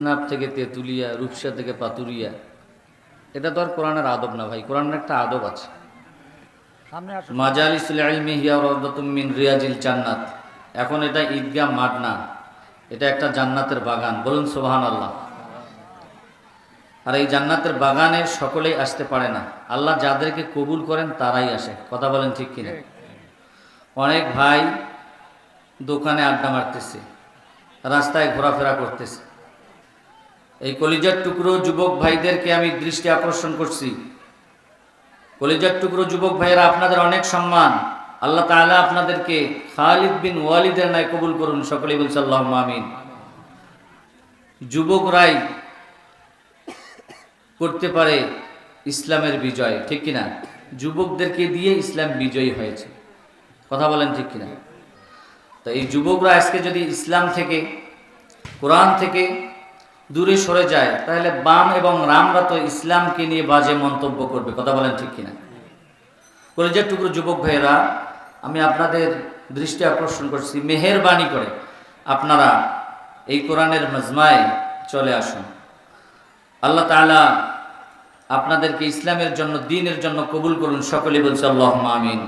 নাপ থেকে তেঁতুলিয়া, রূপসা থেকে পাতুরিয়া, এটা তো আর কোরআনের আদব না ভাই। কোরআনের একটা আদব আছে। মাজালিসুল ইলমি হিয়া রাওদাতুম মিন রিয়াজিল জান্নাত। এখন এটা ঈদগাহ মাঠ না, এটা একটা জান্নাতের বাগান। বলুন সুবহানাল্লাহ। আর এই জান্নাতের বাগানে সকলেই আসতে পারে না, আল্লাহ যাদেরকে কবুল করেন তারাই আসে। কথা বলেন ঠিক কিনা? অনেক ভাই দোকানে আড্ডা মারতেছে, রাস্তায় ঘোরাফেরা করতেছে। এই কলিজার টুকরো যুবক ভাইদেরকে আমি দৃষ্টি আকর্ষণ করছি। কলিজার টুকরো যুবক ভাইয়েরা, আপনাদের অনেক সম্মান। আল্লাহ তাআলা আপনাদেরকে খালিদ বিন ওয়ালিদের ন্যায় কবুল করুন। সকলেই বলছে আল্লাহুম্মা আমিন। যুবকরাই করতে পারে ইসলামের বিজয়, ঠিক কিনা? যুবকদেরকে দিয়ে ইসলাম বিজয়ী হয়েছে। কথা বলেন ঠিক কিনা? তো এই যুবকরা আজকে যদি ইসলাম থেকে, কোরআন থেকে দূরে সরে যায়, তাহলে বাম এবং রামরা তো ইসলামকে নিয়ে বাজে মন্তব্য করবে। কথা বলেন ঠিক কিনা? কলেজের টুকরো যুবক ভাইয়েরা, আমি আপনাদের দৃষ্টি আকর্ষণ করছি, মেহেরবানি করে আপনারা এই কোরআনের মাজমায় চলে আসুন। আল্লাহ তাআলা আপনাদেরকে ইসলামের জন্য, দ্বীনের জন্য কবুল করুন। সকলে বলছে আল্লাহুম্মা আমিন।